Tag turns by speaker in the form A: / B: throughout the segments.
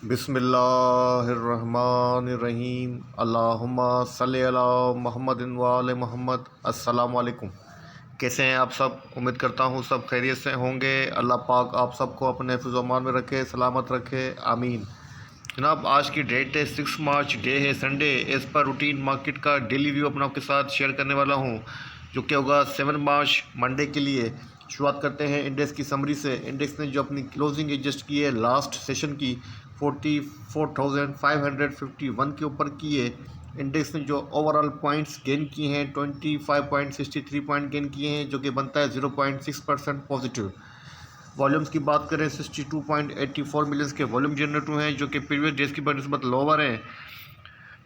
A: बिस्मिल्लाहिर्रहमानिर्रहीम। अल्लाहुम्मा सल्लि अला मुहम्मदिन व आले मोहम्मद। अस्सलाम वालेकुम। कैसे हैं आप सब? उम्मीद करता हूँ सब खैरियत से होंगे। अल्लाह पाक आप सबको अपने हिफ्ज़ व अमान में रखे, सलामत रखे, आमीन। जनाब, आज की डेट है 6 मार्च, डे है Sunday. As per routine market का डेली व्यू अपना आपके साथ शेयर करने वाला हूँ, जो कि होगा 7 मार्च मंडे के लिए। शुरुआत करते हैं इंडेक्स की समरी से। इंडेक्स ने जो अपनी क्लोजिंग एडजस्ट की है लास्ट सेशन की 44,551 के ऊपर की है। इंडेक्स ने जो ओवरऑल पॉइंट्स गेन किए हैं 25.63 पॉइंट गेन किए हैं, जो कि बनता है 0.6% पॉजिटिव। वॉल्यूम्स की बात करें 62.84 मिलियंस के वॉल्यूम जनरेट हुए हैं, जो कि प्रीवियस डेज की बनस्बत लोअर हैं।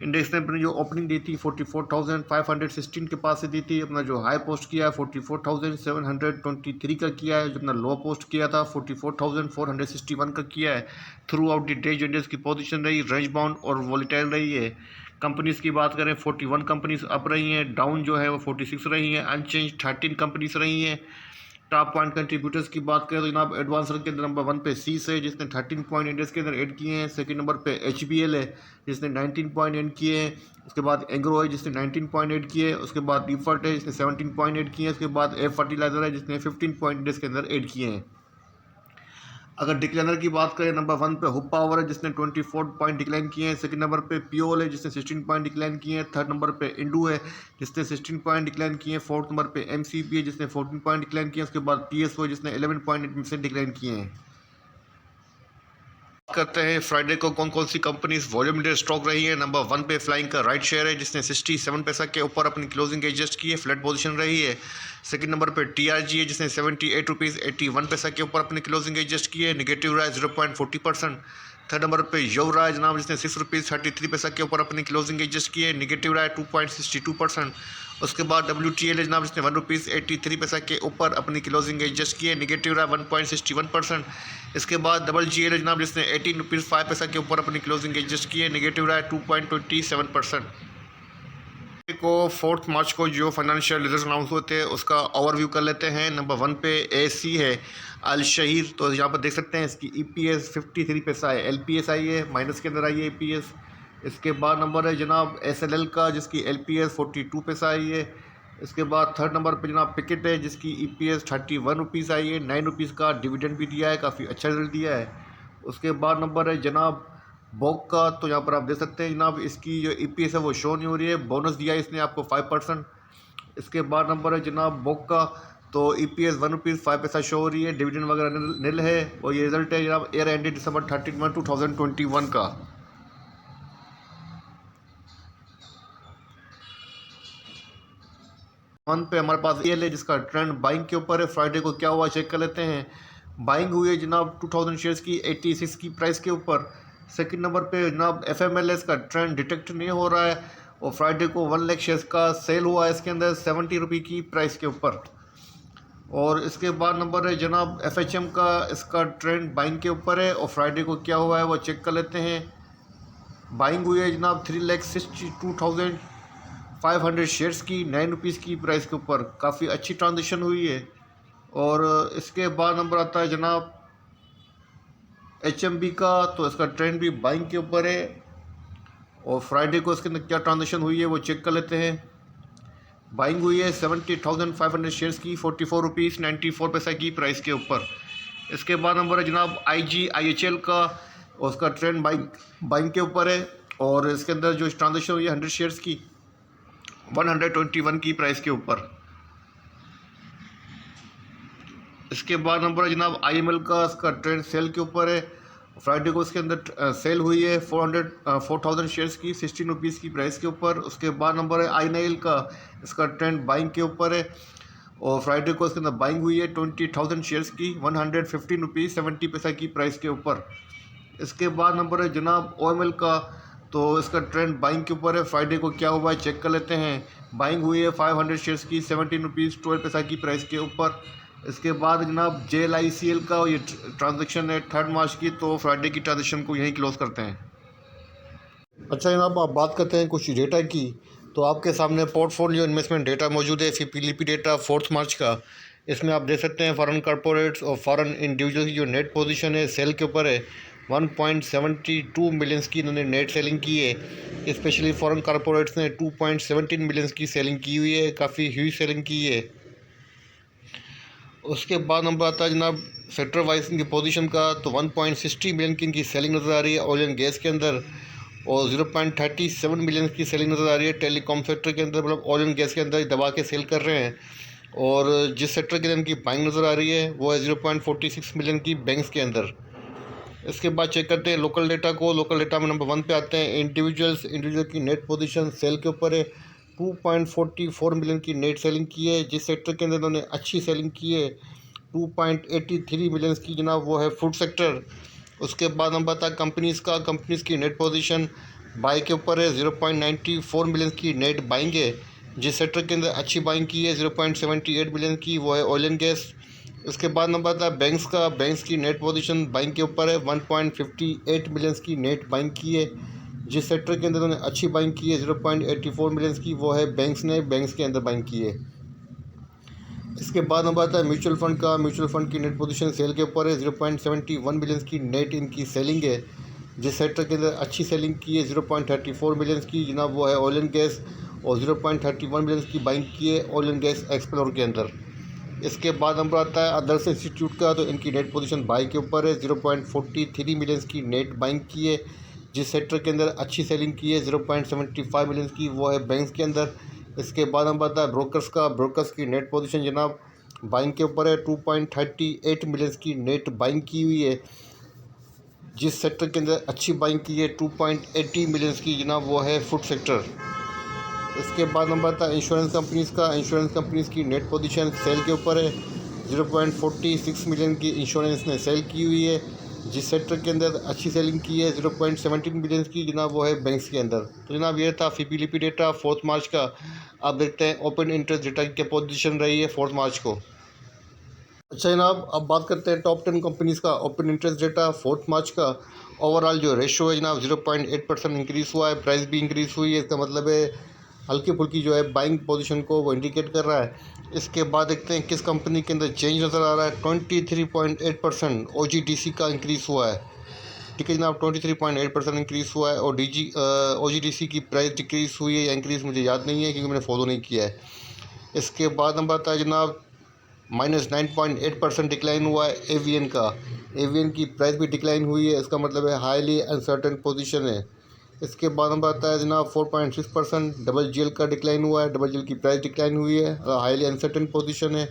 A: इंडेक्स ने अपनी जो ओपनिंग दी थी 44,516 के पास से दी थी। अपना जो हाई पोस्ट किया है 44,723 का किया है। जो अपना लो पोस्ट किया था 44,461 का किया है। थ्रू आउट द डे जो इंडेक्स की पोजीशन रही रेंज बाउंड और वॉलेटाइल रही है। कंपनीज़ की बात करें 41 कंपनीज अप रही हैं, डाउन जो है वो 46 रही हैं, अनचेंज 13 कंपनीज रही हैं। टॉप पॉइंट कंट्रीब्यूटर्स की बात करें तो जनाब एडवांसर के अंदर नंबर 1 पे सीस है, जिसने 13 पॉइंट इंडेक्स के अंदर ऐड किए हैं। सेकंड नंबर पे HBL है, जिसने 19 पॉइंट ऐड किए हैं। उसके बाद एंग्रो है, जिसने 19 पॉइंट ऐड किए हैं। उसके बाद डीफर्ट है, जिसने 17 पॉइंट ऐड किए हैं। उसके बाद एफ फर्टिलाइजर है, जिसने 15 पॉइंट इंडेक्स के अंदर ऐड किए हैं। अगर डिक्लाइनर की बात करें नंबर 1 पे हुप पावर है, जिसने 24 पॉइंट डिक्लाइन किए हैं। सेकंड नंबर पे पीओल है, जिसने 16 पॉइंट डिक्लाइन किए हैं। थर्ड नंबर पे इंडू है, जिसने 16 पॉइंट डिक्लाइन किए हैं। फोर्थ नंबर पे MCP है, जिसने 14 पॉइंट डिक्लाइन किए हैं। उसके बाद TSO है, जिसने 11 पॉइंट डिक्लाइन किए हैं। करते हैं फ्राइडे को कौन कौन सी कंपनीज वॉल्यूम डे स्टॉक रही है। नंबर 1 पे फ्लाइंग का राइट शेयर है, जिसने 67 पैसा के ऊपर अपनी क्लोजिंग एडजस्ट की है, फ्लैट पोजीशन रही है। सेकंड नंबर पे TRG है, जिसने 78 रुपीज़ 81 पैसा के ऊपर अपनी क्लोजिंग एडजस्ट की है, नेगेटिव रहा है 0.40%। थर्ड नंबर पे युवराज जनाब, जिसने 6 रुपीज़ 33 पैसा के ऊपर अपनी क्लोजिंग एडजस्ट की है, नेगेटिव रहा है 2.62%। उसके बाद WTL जनाब, जिसने 1 रुपीज़ 83 पैसा के ऊपर अपनी क्लोजिंग एडजस्ट की है, नेगेटिव रहा 1.61%। इसके बाद WGL जनाब, जिसने 18 रुपीज़ 5 पैसा के ऊपर अपनी क्लोजिंग एडजस्ट की है, नेगेटिव रहा है 2.27%। को 4 मार्च को जो फाइनेंशियल रिजल्ट अनाउंस होते हैं उसका ओवरव्यू कर लेते हैं। नंबर 1 पे AC है अल शहीर। तो यहाँ पर देख सकते हैं इसकी EPS 53 पैसा है, LPS आई है, माइनस के अंदर आई है EPS। इसके बाद नंबर है जनाब SLL का, जिसकी LPS 42 पैसा आई है। इसके बाद थर्ड नंबर पे जनाब पिकेट है, जिसकी EPS 31 रुपीज़ आई है। 9 रुपीज़ का डिविडेंड भी दिया है, काफ़ी अच्छा रिजल्ट दिया है। उसके बाद नंबर है जनाब बोक का। तो यहाँ पर आप देख सकते हैं जनाब इसकी जो EPS है वो शो नहीं हो रही है, बोनस दिया है इसने आपको 5%। इसके बाद नंबर है जनाब बोक का, तो EPS 1 रुपीज़ 5 पैसा शो हो रही है, डिविडेंड वगैरह निल है। और ये रिजल्ट है जनाब एयर एंडेड December 31, 2021 का। वन पे हमारे पास EL है, जिसका ट्रेंड बाइंग के ऊपर है। फ्राइडे को क्या हुआ चेक कर लेते हैं। बाइंग हुई है जनाब 2000 शेयर्स की 86 की प्राइस के ऊपर। सेकंड नंबर पे जनाब FMLS का ट्रेंड डिटेक्ट नहीं हो रहा है, और फ्राइडे को 1 लाख शेयर्स का सेल हुआ है इसके अंदर 70 रुपये की प्राइस के ऊपर। और इसके बाद नंबर है जनाब FHM का, इसका ट्रेंड बाइंग के ऊपर है, और फ्राइडे को क्या हुआ है वो चेक कर लेते हैं। बाइंग हुई है जनाब 3,62,500 शेयर्स की 9 रुपीज़ की प्राइस के ऊपर। काफ़ी अच्छी ट्रांजेक्शन हुई है। और इसके बाद नंबर आता है जनाब HMB का, तो इसका ट्रेंड भी बाइंग के ऊपर है, और फ्राइडे को इसके अंदर क्या ट्रांजेक्शन हुई है वो चेक कर लेते हैं। बाइंग हुई है 70,500 शेयर्स की 44 रुपीज़ 94 पैसा की प्राइस के ऊपर। इसके बाद नंबर है जनाब IGIHL का, और उसका ट्रेंड बाइंग के ऊपर है, और इसके अंदर जो ट्रांजेक्शन हुई है 100 शेयर्स की 121 की प्राइस के ऊपर। इसके बाद नंबर है जनाब IML का, इसका ट्रेंड सेल के ऊपर है। फ्राइडे को इसके अंदर सेल हुई है 4,000 शेयर्स की 16 रुपीज़ की प्राइस के ऊपर। उसके बाद नंबर है INIL का, इसका ट्रेंड बाइंग के ऊपर है, और फ्राइडे को इसके अंदर बाइंग हुई है 20,000 शेयर्स की 115 रुपीज़ 70 पैसा की प्राइस के ऊपर। इसके बाद नंबर है जनाब OML का, तो इसका ट्रेंड बाइंग के ऊपर है। फ्राइडे को क्या हुआ है चेक कर लेते हैं। बाइंग हुई है 500 शेयर्स की 17 रुपीज़ 12 पैसा की प्राइस के ऊपर। इसके बाद जनाब JLICL का ये ट्रांजेक्शन है 3 मार्च की, तो फ्राइडे की ट्रांजेक्शन को यहीं क्लोज करते हैं। अच्छा जनाब, आप बात करते हैं कुछ डेटा की। तो आपके सामने पोर्टफोलियो इन्वेस्टमेंट डेटा मौजूद है, फिर PLP डेटा 4 मार्च का। इसमें आप देख सकते हैं फॉरेन कॉर्पोरेट्स और फॉरेन इंडिविजुअल की जो नेट पोजीशन है सेल के ऊपर है 1.72 मिलियंस की इन्होंने नेट सेलिंग की है। स्पेशली फॉरेन कॉरपोरेट्स ने 2.17 मिलियंस की सेलिंग की हुई है, काफ़ी ह्यूज सेलिंग की है। उसके बाद नंबर आता है जनाब सेक्टर वाइज इनकी पोजीशन का, तो 1.60 मिलियन की इनकी सेलिंग नज़र आ रही है ऑयल एंड गैस के अंदर, और 0.37 मिलियन की सेलिंग नज़र आ रही है टेलीकॉम सेक्टर के अंदर, मतलब ऑयल एंड गैस के अंदर दबा के सेल कर रहे हैं। और जिस सेक्टर के अंदर इनकी बाइंग नज़र आ रही है वो है 0.46 मिलियन की बैंक्स के अंदर। इसके बाद चेक करते हैं लोकल डेटा को। लोकल डेटा में नंबर 1 पे आते हैं इंडिविजुअल की नेट पोजीशन सेल के ऊपर है। 2.44 मिलियन की नेट सेलिंग की है। जिस सेक्टर के अंदर इन्होंने अच्छी सेलिंग की है 2.83 मिलियन की जनाब, वो है फूड सेक्टर। उसके बाद नंबर आता है कंपनीज़ की नेट पोजीशन बाई के ऊपर है। 0.94 मिलियन की नेट बाइंग है। जिस सेक्टर के अंदर अच्छी बाइंग की है 0.78 मिलियन की, वो है ऑयल एंड गैस। उसके बाद नंबर आता है बैंक्स की नेट पोजीशन बाइंग के ऊपर है। 1.58 मिलियंस की नेट बाइंग की है। जिस सेक्टर के अंदर उन्होंने अच्छी बाइंग की है 0.84 मिलियंस की, वो है बैंक्स के अंदर बाइंग की है। इसके बाद नंबर आता है म्यूचुअल फंड की नेट पोजीशन सेल के ऊपर है। 0.71 मिलियंस की नेट इनकी सेलिंग है। जिस सेक्टर के अंदर अच्छी सेलिंग की है 0.34 मिलियंस की जनाब, वो है ऑयल एंड गैस, और 0.31 मिलियंस की बाइंग की है ऑयल एंड गैस एक्सप्लोर के अंदर। इसके बाद नंबर आता है अदर्स इंस्टीट्यूट का, तो इनकी नेट पोजीशन बाई के ऊपर है। 0.43 मिलियंस की नेट बाइंग की है। जिस सेक्टर के अंदर अच्छी सेलिंग की है 0.75 मिलियंस की, वो है बैंक्स के अंदर। इसके बाद नंबर आता है ब्रोकर्स की नेट पोजीशन जनाब बाइंग के ऊपर है। 2.38 मिलियंस की नेट बाइंग की हुई है। जिस सेक्टर के अंदर अच्छी बाइंग की है 2.80 मिलियंस की जनाब, वो है फूड सेक्टर। इसके बाद नंबर आता है इंश्योरेंस कंपनीज़ की नेट पोजीशन सेल के ऊपर है। 0.46 मिलियन की इंश्योरेंस ने सेल की हुई है। जिस सेक्टर के अंदर अच्छी सेलिंग की है 0.17 मिलियन की जनाब, वो है बैंक्स के अंदर। तो जनाब ये था FIPLIPI डेटा 4 मार्च का। अब देखते हैं ओपन इंटरेस्ट डेटा की क्या पोजीशन रही है 4 मार्च को। अच्छा जनाब, अब बात करते हैं टॉप 10 कंपनीज़ का ओपन इंटरेस्ट डेटा 4 मार्च का। ओवरऑल जो रेशो है जनाब 0.8% इंक्रीज़ हुआ है, प्राइस भी इंक्रीज़ हुई है। इसका मतलब है हल्की फुल्की जो है बाइंग पोजीशन को वो इंडिकेट कर रहा है। इसके बाद देखते हैं किस कंपनी के अंदर चेंज नज़र आ रहा है। 23.8% OGDC का इंक्रीज़ हुआ है। ठीक है जनाब, 23.8% इंक्रीज़ हुआ है। और OGDC की प्राइस डिक्रीज़ हुई है या इंक्रीज़ मुझे याद नहीं है क्योंकि मैंने फॉलो नहीं किया है। इसके बाद नंबर आता है जनाब -9.8% डिक्लाइन हुआ है एवीएन की प्राइस भी डिक्लाइन हुई है। इसका मतलब है हाईली अनसर्टेन पोजीशन है। इसके बाद नंबर आता है जनाब 4.6% डबल जीएल का डिक्लाइन हुआ है। डबल जीएल की प्राइस डिक्लाइन हुई है, हाईली अनसर्टेन पोजीशन है।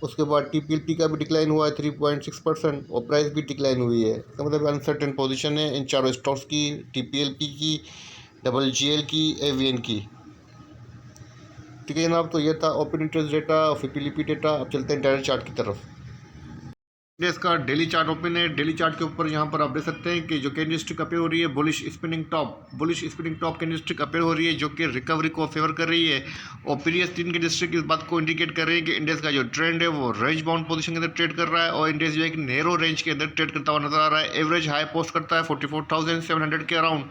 A: उसके बाद TPLP का भी डिक्लाइन हुआ है 3.6% और प्राइस भी डिक्लाइन हुई है। इसका मतलब अनसर्टेन पोजीशन है इन चारों स्टॉक्स की, TPLP की, डबल जीएल की, एवीएन की। ठीक है जनाब, तो ये था ओपन इंटरेस्ट डेटा और FIPLIPI डेटा। अब चलते हैं डायरेक्ट चार्ट की तरफ। इसका डेली चार्ट ओपन है। डेली चार्ट के ऊपर यहाँ पर आप देख सकते हैं कि जो कैंडलस्टिक अपेयर हो रही है bullish spinning top candlestick appear हो रही है, जो कि रिकवरी को फेवर कर रही है। और प्रीवियस 3 कैंडलस्टिक इस बात को इंडिकेट कर रहे हैं कि इंडेक्स का जो ट्रेंड है वो रेंज बाउंड पोजीशन के अंदर ट्रेड कर रहा है, और इंडेक्स जो है एक नैरो रेंज के अंदर ट्रेड करता हुआ नजर आ रहा है। एवरेज हाई पोस्ट करता है 44,700 के अराउंड।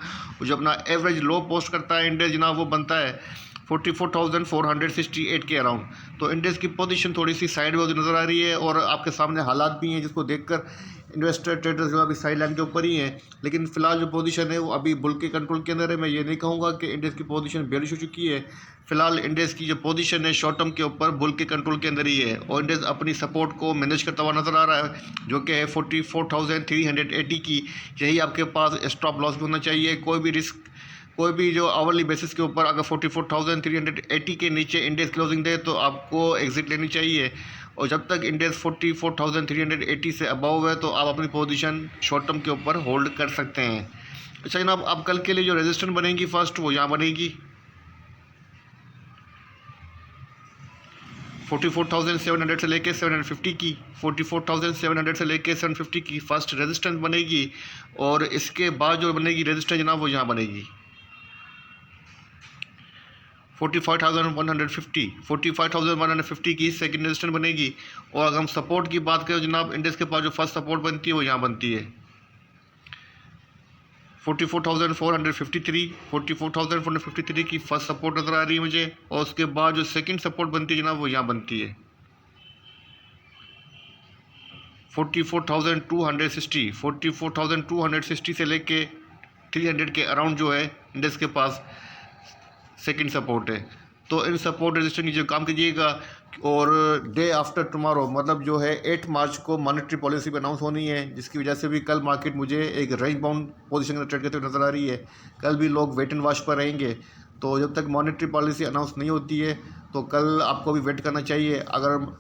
A: जो अपना एवरेज लो पोस्ट करता है इंडेक्स जनाब, वो बनता है 44,468 के अराउंड। तो इंडेक्स की पोजीशन थोड़ी सी साइड वेज नज़र आ रही है, और आपके सामने हालात भी हैं जिसको देखकर इन्वेस्टर ट्रेडर्स जो अभी साइड लाइन के ऊपर ही हैं। लेकिन फिलहाल जो पोजीशन है वो अभी बुल के कंट्रोल के अंदर है। मैं ये नहीं कहूँगा कि इंडेक्स की पोजीशन बेरिश हो चुकी है। फिलहाल इंडेक्स की जो पोजीशन है शॉर्ट टर्म के ऊपर बुल के कंट्रोल के अंदर ही है, और इंडेक्स अपनी सपोर्ट को मैनेज करता हुआ नज़र आ रहा है, जो कि है 44,380 की। यही आपके पास स्टॉप लॉस भी होना चाहिए। कोई भी जो आवरली बेसिस के ऊपर अगर 44,380 के नीचे इंडेक्स क्लोजिंग दे तो आपको एग्जिट लेनी चाहिए। और जब तक इंडेक्स 44,380 से अबव है तो आप अपनी पोजीशन शॉर्ट टर्म के ऊपर होल्ड कर सकते हैं। अच्छा जनाब, अब कल के लिए जो रेजिस्टेंस बनेगी फर्स्ट वो यहाँ बनेगी 44,700 से लेके 750 की, 44,700 से लेके 750 की फर्स्ट रेजिस्टेंस बनेगी। और इसके बाद जो बनेगी रेजिस्टेंस जनाब वो यहाँ बनेगी 45,150 की सेकंड रेजिस्टेंस बनेगी। और अगर हम सपोर्ट की बात करें जनाब, इंडेक्स के पास जो फर्स्ट सपोर्ट बनती है वो यहाँ बनती है 44,453 की फर्स्ट सपोर्ट नज़र आ रही है मुझे। और उसके बाद जो सेकंड सपोर्ट बनती है जनाब वो यहाँ बनती है 44,260 से लेके 300 के अराउंड जो है इंडेक्स के पास सेकंड सपोर्ट है। तो इन सपोर्ट रेजिस्टेंस नीचे काम कीजिएगा। और डे आफ्टर टुमारो मतलब जो है 8 मार्च को मॉनेटरी पॉलिसी भी अनाउंस होनी है, जिसकी वजह से भी कल मार्केट मुझे एक रेंज बाउंड पोजीशन में ट्रेड करते हुए नजर आ रही है। कल भी लोग वेट एंड वॉच पर रहेंगे। तो जब तक मॉनेटरी पॉलिसी अनाउंस नहीं होती है तो कल आपको भी वेट करना चाहिए। अगर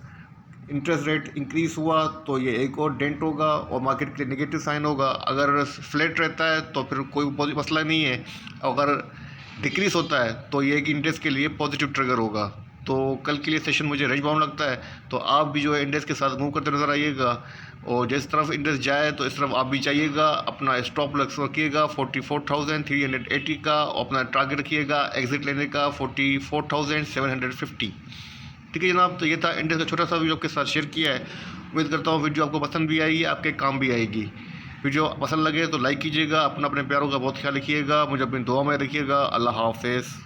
A: इंटरेस्ट रेट इंक्रीज़ हुआ तो ये एक और डेंट होगा और मार्केट के लिए नेगेटिव साइन होगा। अगर फ्लैट रहता है तो फिर कोई मसला नहीं है। अगर डिक्रीज होता है तो ये एक इंडेक्स के लिए पॉजिटिव ट्रिगर होगा। तो कल के लिए सेशन मुझे रेंज बाउंड लगता है। तो आप भी जो है इंडेक्स के साथ मूव करते नजर आइएगा और जिस तरफ इंडेक्स जाए तो इस तरफ आप भी चाहिएगा। अपना स्टॉप लॉस रखिएगा 44,380 का, और अपना टारगेट रखिएगा एग्जिट लेने का 44,750। ठीक है जनाब, तो ये था इंडेक्स का छोटा सा वीडियो आपके साथ शेयर किया है। उम्मीद करता हूँ वीडियो आपको पसंद भी आई, आपके काम भी आएगी। वीडियो पसंद लगे तो लाइक कीजिएगा। अपने प्यारों का बहुत ख्याल रखिएगा। मुझे अपनी दुआ में रखिएगा। अल्लाह हाफ़िज़।